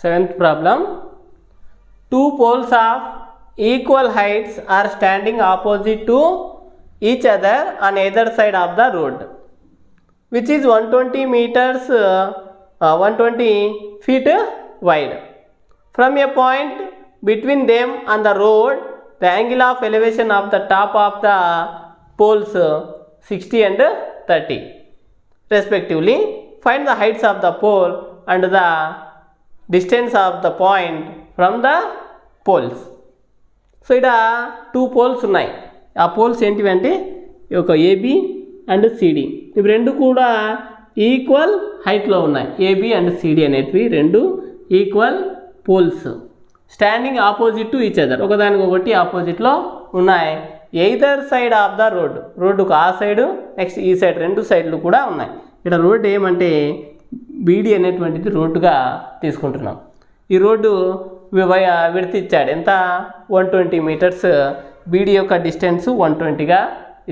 Seventh problem. Two poles of equal heights are standing opposite to each other on either side of the road, which is 120 meters 120 feet wide. From a point between them on the road, the angle of elevation of the top of the poles 60 and 30 respectively. Find the heights of the pole and the distance of the point from the poles. So ఇక్కడ 2 poles ఉన్నాయి. ఆ poles ఏంటివి అంటే ఒక AB and CD, ఇవి రెండు కూడా equal హైట్లో ఉన్నాయి. ఏబి అండ్ సిడి అనేటివి రెండు equal poles standing opposite to each other, ఒకదానికొకటి ఆపోజిట్లో ఉన్నాయి. Either side of the road, రోడ్డుకు ఆ సైడు నెక్స్ట్ ఈ సైడ్ రెండు సైడ్లు కూడా ఉన్నాయి. ఇక్కడ రోడ్డు ఏమంటే బీడీ అనేటువంటిది రోడ్డుగా తీసుకుంటున్నాం. ఈ రోడ్డు విడత ఇచ్చాడు ఎంత, 120 మీటర్స్. బీడీ యొక్క డిస్టెన్స్ 120గా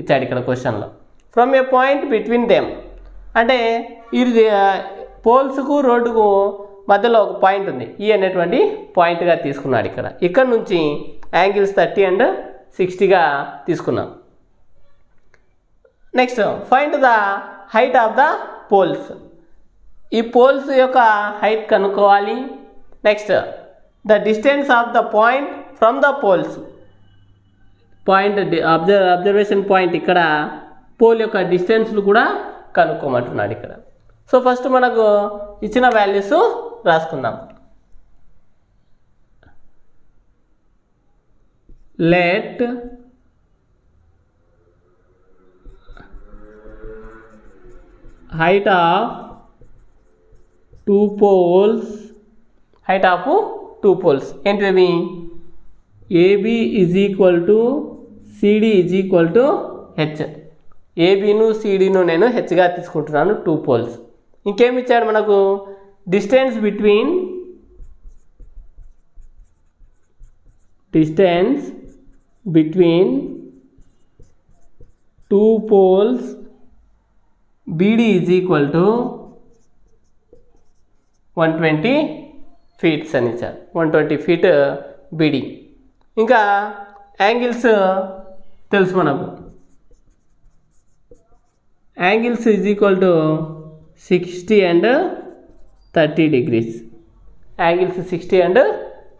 ఇచ్చాడు ఇక్కడ క్వశ్చన్లో. From A point between them అంటే ఇది పోల్స్కు రోడ్డుకు మధ్యలో ఒక పాయింట్ ఉంది, ఈ అనేటువంటి పాయింట్గా తీసుకున్నాడు. ఇక్కడ నుంచి యాంగిల్స్ 30 అండ్ 60గా తీసుకున్నాం. Next find the height of the poles, ఈ పోల్స్ యొక్క హైట్ కనుక్కోవాలి. Next the distance of the point from the poles, point observation point ఇక్కడ పోల్ యొక్క డిస్టెన్స్లు కూడా కనుక్కోమంటున్నాడు ఇక్కడ. సో ఫస్ట్ మనకు ఇచ్చిన వాల్యూస్ రాసుకుందాం. Let height of two poles, height of two poles ఏంటివి, AB is equal to CD is equal to H. ఏబిను సిడిను నేను హెచ్గా తీసుకుంటున్నాను, 2 పోల్స్. ఇంకేమి ఇచ్చాడు మనకు, distance between two poles BD is equal to 120 feet అని ఇచ్చారు, 120 feet BD. ఇంకా యాంగిల్స్ తెలుసు మనకు, angles is equal to 60 and 30 degrees. Angles 60 and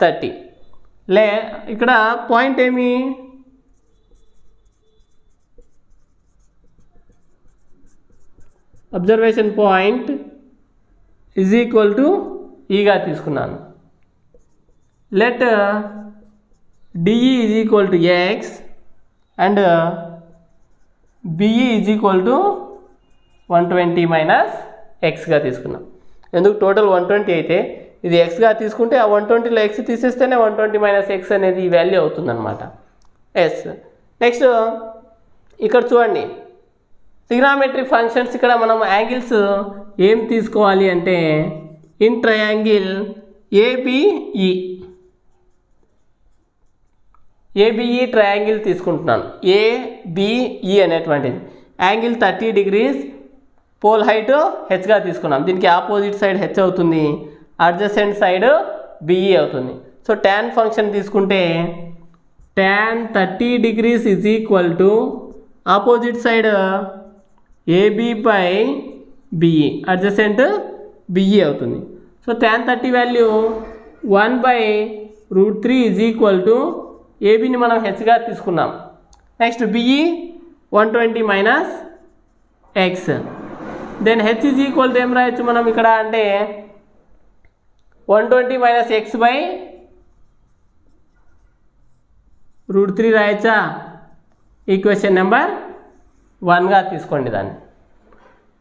30. ఇక్కడ పాయింట్ ఏమి, observation point is equal to ఈగా తీసుకున్నాను. Let DE is equal to X and BE is equal to 120 minus ఎక్స్గా తీసుకున్నాం. ఎందుకు టోటల్ 120 అయితే ఇది ఎక్స్గా తీసుకుంటే ఆ 120లో ఎక్స్ తీసేస్తేనే 120 మైనస్ ఎక్స్ అనేది ఈ వాల్యూ అవుతుందన్నమాట. ఎస్. నెక్స్ట్ ఇక్కడ చూడండి, ట్రిగ్నామెట్రిక్ ఫంక్షన్స్ ఇక్కడ మనం యాంగిల్స్ ఏం తీసుకోవాలి అంటే ఇన్ ట్రయాంగిల్ ఏబిఈ ట్రయాంగిల్ తీసుకుంటున్నాను. ఏబిఈ అనేటువంటిది యాంగిల్ 30 degrees, పోల్ హైట్ హెచ్గా తీసుకున్నాం. దీనికి ఆపోజిట్ సైడ్ హెచ్ అవుతుంది, అడ్జసెంట్ సైడ్ బిఈ అవుతుంది. సో tan ఫంక్షన్ తీసుకుంటే tan 30 degrees is equal to opposite side AB by BE, adjacent BE అవుతుంది. So tan 30 value 1/√3 is equal to ఏబిని మనం హెచ్గా తీసుకున్నాం. Next BE 120 minus X, then H is equal to ఏం రాయొచ్చు మనం ఇక్కడ అంటే 120 మైనస్ ఎక్స్ బై √3 రాయొచ్చా. ఈక్వేషన్ నెంబర్ 1గా తీసుకోండి దాన్ని.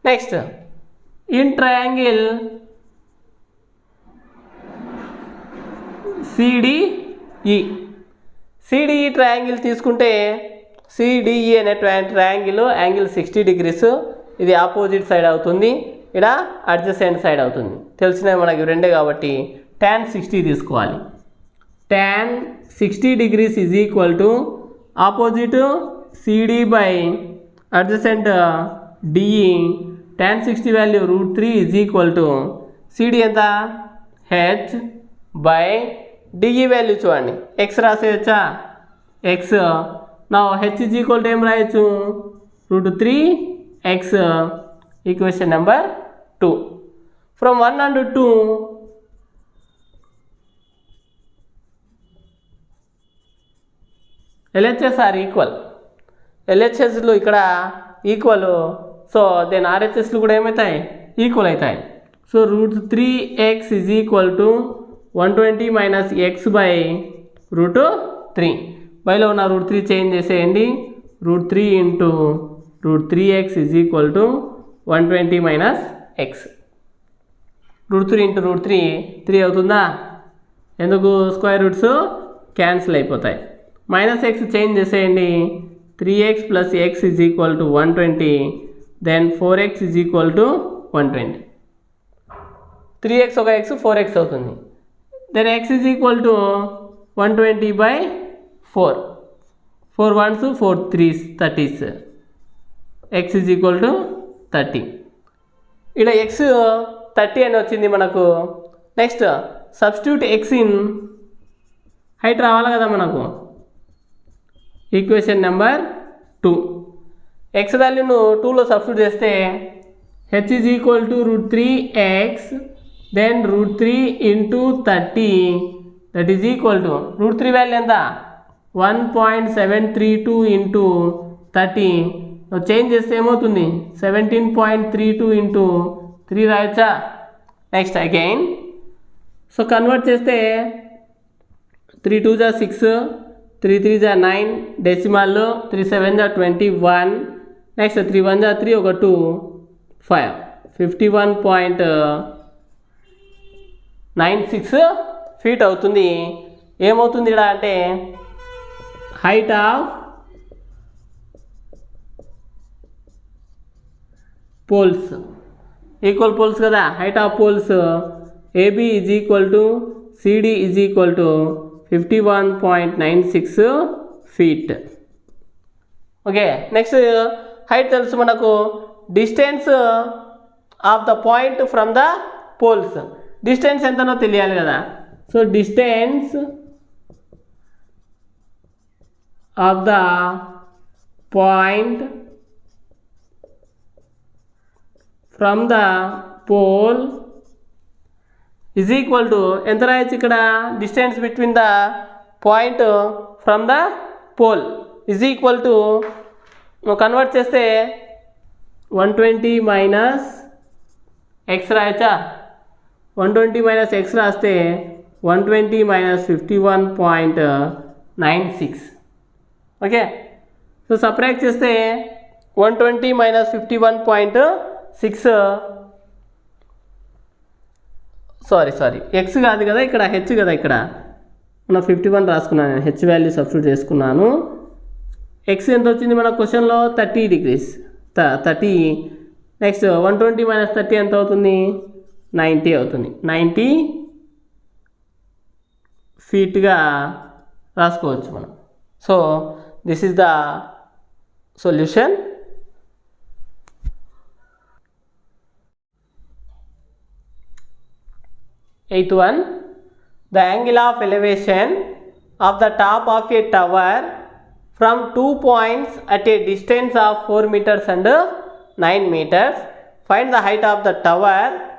Next in triangle CDE triangle తీసుకుంటే సిడిఈ అనే ట్రయాంగిల్ యాంగిల్ 60 degrees, ఇది ఆపోజిట్ సైడ్ అవుతుంది, ఇక్కడ అడ్జసెంట్ సైడ్ అవుతుంది. తెలిసినవి మనకి రెండే కాబట్టి tan 60 తీసుకోవాలి. tan 60 degrees is equal to opposite CD by adjacent DE tan 60 value √3 is equal to CD ఎంత H by DE వాల్యూ చూడండి x రాసేయచ్చా x now H is equal to ఏం రాయొచ్చు √3x equation number 2 from 1 and 2 LHS are equal LHSలు ఇక్కడ equal so then RHSలు కూడా ఏమవుతాయి equal అవుతాయి so √3x is equal to 120 minus x by √3 బైలో ఉన్న √3 change చేసేయండి √3 into √3x is equal to 120 minus x √3 into √3 3 అవుతుందా ఎందుకు స్క్వేర్ రూట్స్ క్యాన్సిల్ అయిపోతాయి minus X change చేసేయండి 3x plus x is equal to 120 then 4x is equal to 120 3x ఒక x 4x అవుతుంది then x is equal to 120 by 4 4 1s 4 3s 30s x is equal to 30 ఇక్కడ x 30 అని వచ్చింది మనకు next substitute x in height రావాలి కదా మనకు equation number 2 x వాల్యూను 2లో సబ్స్టిట్యూట్ చేస్తే h is equal to √3x then √3 into 30 that is equal to √3 value ఎంత 1.732 into 30 చేంజ్ చేస్తే ఏమవుతుంది 17.32 into 3 రాయొచ్చా నెక్స్ట్ అగైన్ సో కన్వర్ట్ చేస్తే 3 2 जा 6 3 3 जा 9 డెసిమల్లో 3 7 जा 21 నెక్స్ట్ 3 1 जा 3 ఒక 2 5 51.96 ఫీట్ అవుతుంది ఏమవుతుంది ఇక్కడ అంటే height of poles equal poles కదా height of poles AB is equal to CD is equal to 51.96 feet. Okay next height తెలుసు మనకు distance of the point from the poles distance ఎంతనో తెలియాలి కదా so distance of the point from the pole is equal to ఎంత రాయొచ్చు ఇక్కడ distance between the point from the pole is equal to convert చేస్తే 120 minus X రాయచ్చా 120 minus X రాస్తే 120 minus 51.96 okay so subtract చేస్తే 120 మైనస్ 51.6 సారీ ఎక్స్ కాదు కదా ఇక్కడ హెచ్ కదా ఇక్కడ మనం 51 రాసుకున్నాను హెచ్ వాల్యూ సబ్స్టిట్యూట్ చేసుకున్నాను ఎక్స్ ఎంత వచ్చింది మన క్వశ్చన్లో 30 degrees 30 నెక్స్ట్ 120 మైనస్ 30 ఎంత అవుతుంది 90 అవుతుంది 90 ఫీట్గా రాసుకోవచ్చు మనం so this is the solution Eighth one, the angle of elevation of the top of a tower from 2 points at a distance of 4 meters and 9 meters. Find the height of the tower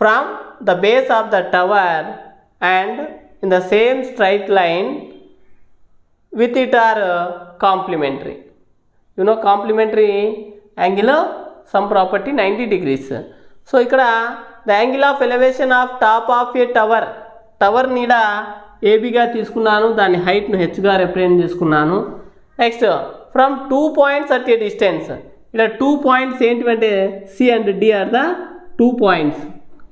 from the base of the tower and in the same straight line with it are complementary. You know complementary angle some property 90 degrees. So ఇక్కడ the angle of elevation of top of a tower నీడ ఏబీగా తీసుకున్నాను దాని హైట్ను హెచ్గా represent చేసుకున్నాను next from 2 points at a distance ఇక్కడ 2 points ఏంటంటే C and D are the 2 points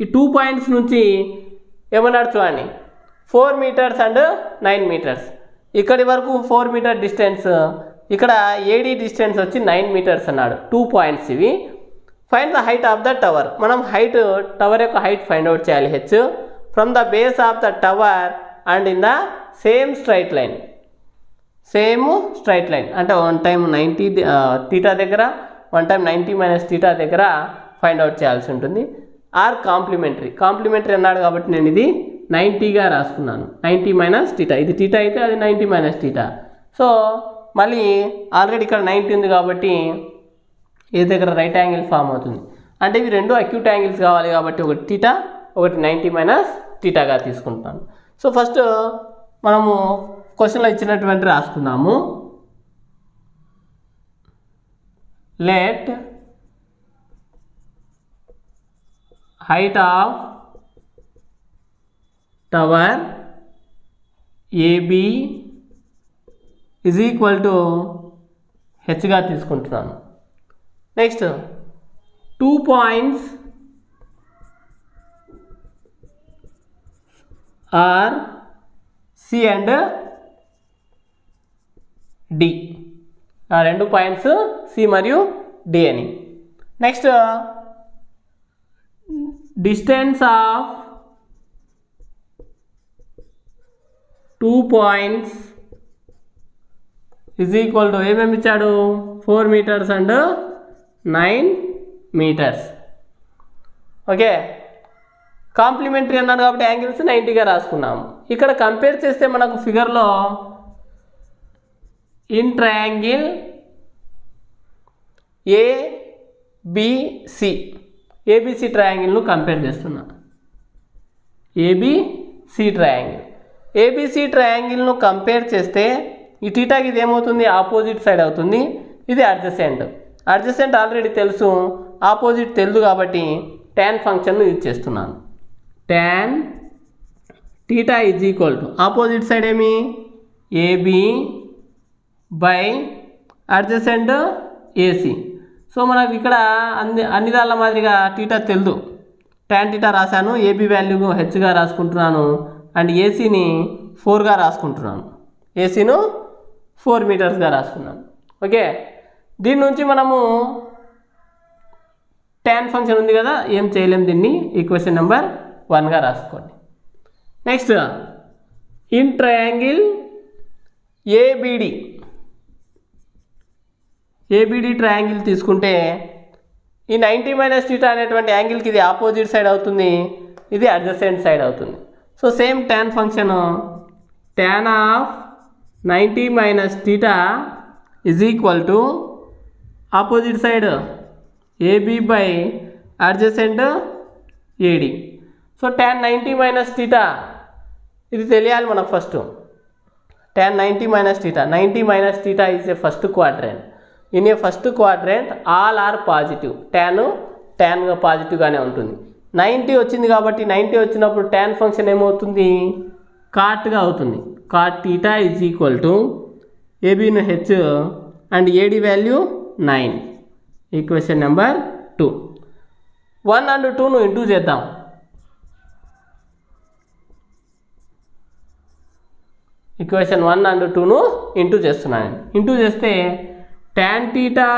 ఈ 2 points నుంచి ఏమన్నాడు చూడండి 4 meters అండ్ 9 meters ఇక్కడి వరకు 4 meter డిస్టెన్స్ ఇక్కడ ఏడి డిస్టెన్స్ వచ్చి 9 meters అన్నాడు 2 points ఇవి find the height of the tower మనం టవర్ యొక్క హైట్ ఫైండ్ అవుట్ చేయాలి H from the base of the tower and in the same straight line same straight line అంటే 1 time 90 theta దగ్గర 1 time 90 minus theta దగ్గర find out చేయాల్సి ఉంటుంది. Are complementary అన్నాడు కాబట్టి నేను ఇది 90గా రాసుకున్నాను. 90 మైనస్ తీటా, ఇది తీటా అయితే అది 90 మైనస్ తీటా. సో మళ్ళీ ఆల్రెడీ ఇక్కడ 90 ఉంది కాబట్టి ఏ దగ్గర రైట్ యాంగిల్ ఫామ్ అవుతుంది. అంటే ఇవి రెండు అక్యూట్ యాంగిల్స్ కావాలి కాబట్టి ఒకటి తీటా ఒకటి 90 మైనస్ తీటాగా తీసుకుంటాను. సో ఫస్ట్ మనము క్వశ్చన్లో ఇచ్చినటువంటి రాసుకుందాము. Let height of tower AB is equal to హెచ్గా తీసుకుంటున్నాను. Next 2 points are C and D. ఆ రెండు పాయింట్స్ సి మరియు డి అని. Next distance of 2 points is equal to ఏమేమి ఇచ్చాడు 4 meters and 9 meters. Okay, complementary అన్నాడు కాబట్టి యాంగిల్స్ 90గా రాసుకున్నాము. ఇక్కడ కంపేర్ చేస్తే మనకు ఫిగర్లో ఇన్ ట్రయాంగిల్ ఏబిసి ట్రయాంగిల్ను కంపేర్ చేస్తున్నా. ఏబిసి ట్రయాంగిల్ను కంపేర్ చేస్తే ఈ టీటాకి ఇది ఏమవుతుంది, ఆపోజిట్ సైడ్ అవుతుంది. ఇది అడ్జసెంట్ ఆల్రెడీ తెలుసు, ఆపోజిట్ తెలుసు కాబట్టి ట్యాన్ ఫంక్షన్ను యూజ్ చేస్తున్నాను. Tan theta is equal to opposite side ఏమి AB by adjacent AC. So మనకు ఇక్కడ అన్ని దాళ్ళ మాదిరిగా టీటా తెలుదు, ట్యాన్ టీటా రాశాను. ఏబి వాల్యూ హెచ్గా రాసుకుంటున్నాను అండ్ ఏసీని 4గా రాసుకుంటున్నాను. ఏసీను 4 మీటర్స్గా రాసుకున్నాను. ఓకే, దీని నుంచి మనము ట్యాన్ ఫంక్షన్ ఉంది కదా, ఏం చేయలేము, దీన్ని ఈక్వేషన్ నెంబర్ 1గా రాసుకోండి. Next in triangle ABD triangle తీసుకుంటే ఈ 90 మైనస్ టీటా అనేటువంటి యాంగిల్కి ఇది ఆపోజిట్ సైడ్ అవుతుంది, ఇది అడ్జసెంట్ సైడ్ అవుతుంది. So same tan function tan of 90 minus theta is equal to opposite side AB by adjacent AD. So tan 90 minus theta ఇది తెలియాలి మనకు. First tan 90 minus theta, 90 minus theta is a first quadrant. In a first quadrant all are positive. ట్యాన్గా పాజిటివ్గానే ఉంటుంది. 90 వచ్చింది కాబట్టి 90 వచ్చినప్పుడు tan function ఏమవుతుంది, కాట్గా అవుతుంది. Cot theta is equal to ఏబీను H and AD value 9. Equation number 2. 1 and 2ను ఇంటూ చేద్దాం. ఈక్వేషన్ 1 and 2ను ఇంటూ చేస్తున్నాను. ఇంటూ చేస్తే tan theta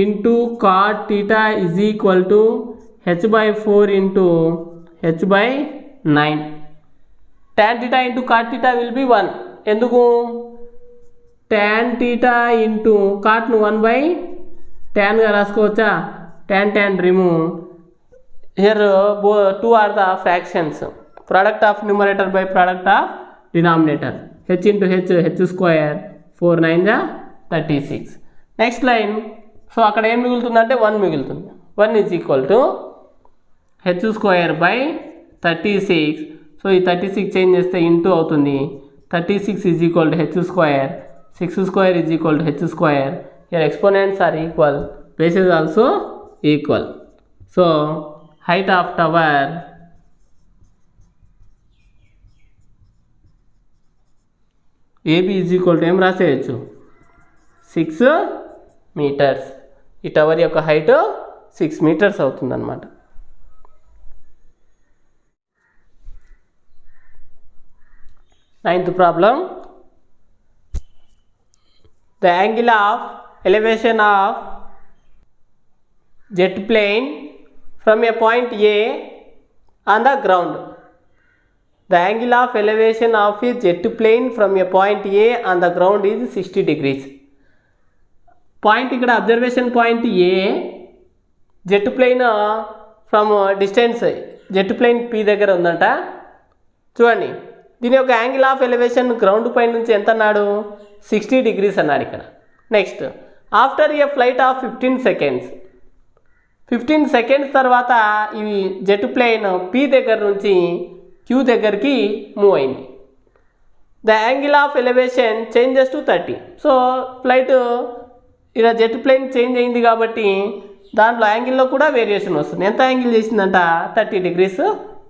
into cot theta is equal to h/4 into h/9. tan theta into cot theta will be 1. ఎందుకు, tan theta into కాట్ను 1/tan రాసుకోవచ్చా. tan remove. Here 2 are the fractions. Product of numerator by product of denominator. h into h square 4 9 36. Next line. So అక్కడ ఏం మిగులుతుందంటే 1 మిగులుతుంది. 1 is equal to h square by 36. So ఈ 36 change చేస్తే into అవుతుంది. 36 is equal to h square. 6 square is equal to h square. Here exponents are equal, bases also equal. So height of tower AB is equal to ఏం రాసేయచ్చు 6 meters. ఈ tower యొక్క height 6 meters అవుతుందన్నమాట. Ninth problem. The angle of elevation of jet plane from a point A on the ground. The angle of elevation of a jet plane from a point A on the ground is 60 degrees. Point ఇక్కడ observation point A, jet plane from distance jet plane P దగ్గర ఉందంట. చూడండి, దీని యొక్క angle of elevation ground పై నుంచి ఎంత అన్నాడు? 60 degrees అన్నాడు ఇక్కడ. Next, after a flight of 15 seconds తర్వాత ఈ జెట్ ప్లేన్ పి దగ్గర నుంచి క్యూ దగ్గరికి మూవ్ అయింది. The angle of elevation changes to 30. So flight ఇలా జెట్ ప్లేన్ చేంజ్ అయింది కాబట్టి దాంట్లో యాంగిల్లో కూడా వేరియేషన్ వస్తుంది. ఎంత యాంగిల్ చేసిందంట? 30 degrees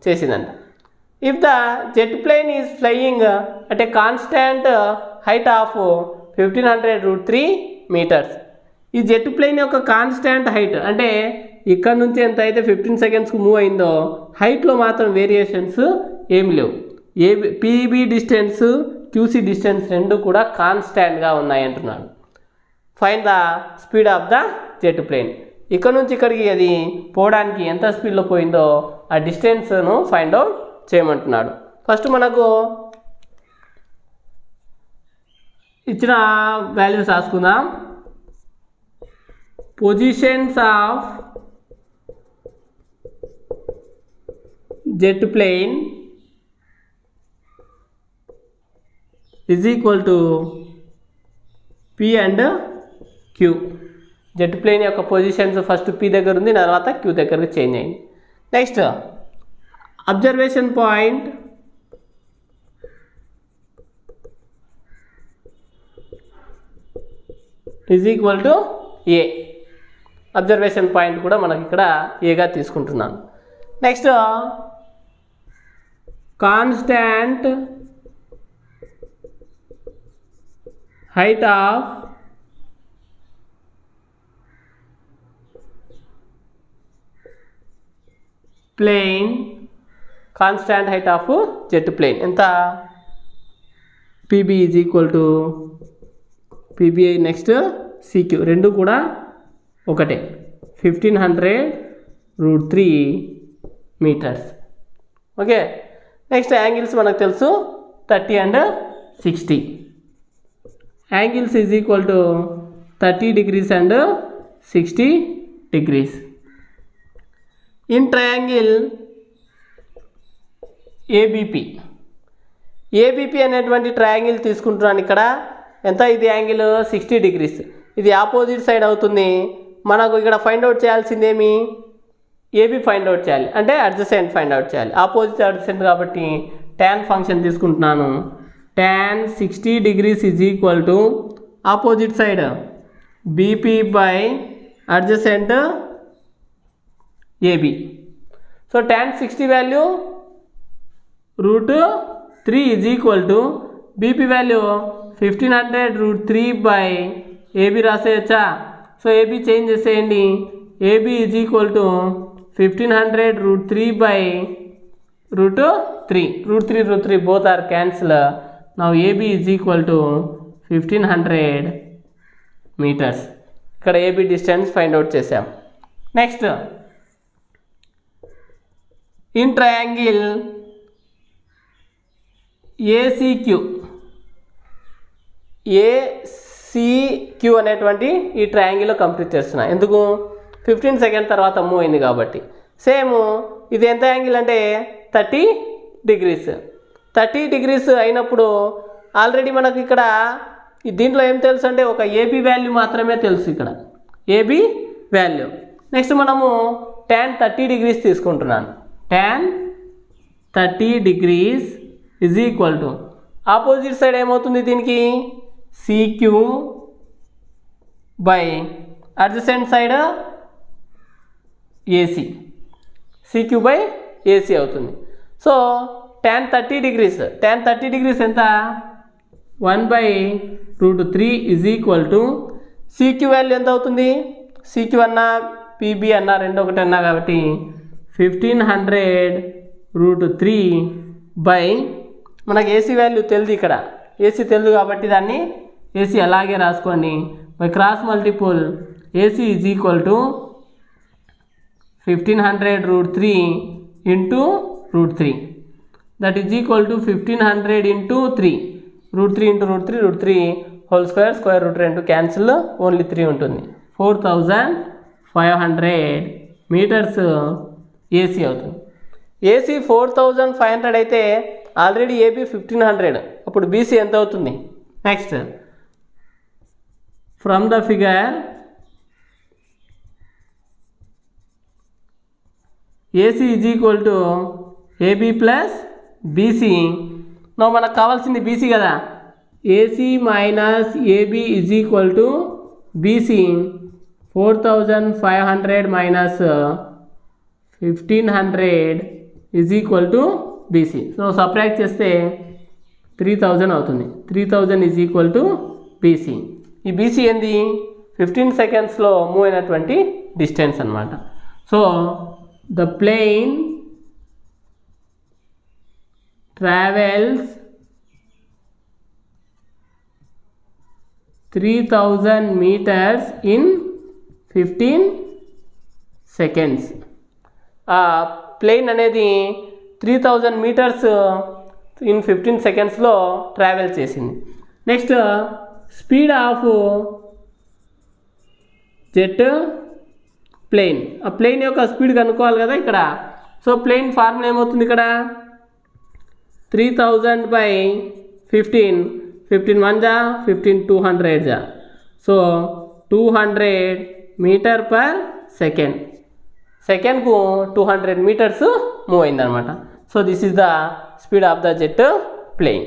చేసిందంట. If the jet plane is flying at a constant height of 1500√3 meters. ఈ జెట్ ప్లేన్ యొక్క కాన్స్టాంట్ హైట్ అంటే ఇక్కడ నుంచి ఎంత అయితే 15 secondsకు మూవ్ అయిందో హైట్లో మాత్రం వేరియేషన్స్ ఏమి లేవు. పీబీ డిస్టెన్స్, క్యూసీ డిస్టెన్స్ రెండు కూడా కాన్స్టాంట్గా ఉన్నాయి అంటున్నాడు. Find the speed of the jet plane. ఇక్కడ నుంచి ఇక్కడికి అది పోవడానికి ఎంత స్పీడ్లో పోయిందో ఆ డిస్టెన్స్ను ఫైండ్ అవుట్ చేయమంటున్నాడు. ఫస్ట్ మనకు ఇచ్చిన వాల్యూస్ రాసుకుందాం. Positions of jet plane is equal to P and Q. Jet plane యొక్క పొజిషన్స్ ఫస్ట్ పి దగ్గర ఉంది, తర్వాత క్యూ దగ్గరకు చేంజ్ అయింది. Next, observation point is equal to A. Observation point కూడా మనకి ఇక్కడ ఏగా తీసుకుంటున్నాను. Next, constant height of plane, constant height of jet plane ఎంత? పీబీ ఈజ్ ఈక్వల్ టు పీబీఐ నెక్స్ట్ సిక్యూ రెండు కూడా ఒకటే, 1500√3 meters. ఓకే. నెక్స్ట్ యాంగిల్స్ మనకు తెలుసు 30 and 60. Angles is equal to 30 degrees and 60 degrees. In triangle ABP అనేటువంటి triangle తీసుకుంటున్నాను ఇక్కడ. ఎంత ఇది యాంగిల్? 60 degrees. ఇది ఆపోజిట్ సైడ్ అవుతుంది. మనకు ఇక్కడ ఫైండ్ అవుట్ చేయాల్సిందేమి? ఏబి ఫైండ్ అవుట్ చేయాలి అంటే అడ్జసెంట్ ఫైండ్ అవుట్ చేయాలి. ఆపోజిట్ అడ్జసెంట్ కాబట్టి ట్యాన్ ఫంక్షన్ తీసుకుంటున్నాను. tan 60 degrees is equal to opposite side BP by adjacent AB. So tan 60 value √3 is equal to BP value 1500√3 by AB రాసేయచ్చా? So AB change చేసేయండి. AB is equal to 1500√3 by √3. √3 both are cancel. Now AB is equal to 1500 meters. ఇక్కడ AB distance find out చేసాం. Next, in triangle ఏసీక్యూ అనేటువంటి ఈ ట్రయాంగిల్లో complete చేస్తున్నా. ఎందుకు? 15 seconds తర్వాత move అయింది కాబట్టి. సేమ్ ఇది ఎంత యాంగిల్ అంటే 30 degrees. 30 degrees అయినప్పుడు ఆల్రెడీ మనకు ఇక్కడ దీంట్లో ఏం తెలుసు అంటే ఒక ఏబి వాల్యూ మాత్రమే తెలుసు ఇక్కడ, ఏబి వాల్యూ. నెక్స్ట్ మనము tan 30 degrees తీసుకుంటున్నాను. tan 30 degrees is equal to opposite side ఏమవుతుంది దీనికి? CQ by adjacent side AC, CQ by AC అవుతుంది. సో tan 30 degrees ఎంత? 1/√3 is equal to CQ value ఎంత అవుతుంది? సిక్యూ అన్నా పీబీ అన్నా రెండు ఒకటి అన్నా కాబట్టి 1500√3 బై మనకు ఏసీ వాల్యూ తెలియదు ఇక్కడ, ఏసీ తెలియదు కాబట్టి దాన్ని ఏసీ అలాగే రాసుకోండి. By cross multiple AC is equal to 1500√3 × √3. that is equal to 1500 into 3 root 3 into root 3 root 3 whole square root 2 cancel only 3 ఉంటుంది 4500 meters AC అవుతుంది. AC 4500 అయితే ఆల్రెడీ AB 1500, అప్పుడు BC ఎంత అవుతుంది? Next from the figure AC is equal to AB plus BC. No మనకు కావాల్సింది BC కదా, AC minus AB is equal to BC. 4500 minus 1500 is equal to BC. So subtract చేస్తే 3000 అవుతుంది. 3000 is equal to BC. ఈ BC ఏంది? 15 సెకండ్స్లో move అయినటువంటి distance అన్నమాట. So the plane travels 3000 meters in 15 seconds. Plane అనేది 3000 మీటర్స్ ఇన్ 15 సెకండ్స్లో travel చేసింది. Next speed of jet plane. ఆ ప్లేన్ యొక్క స్పీడ్ కనుక్కోవాలి కదా ఇక్కడ. సో ప్లేన్ ఫార్ములా ఏమవుతుంది ఇక్కడ? 3000 by 15, 15 1 जा 15 200 जा. So 200 metre per second. సెకండ్కు 200 మీటర్స్ మూవ్ అయిందనమాట. So this is the speed of the jet plane.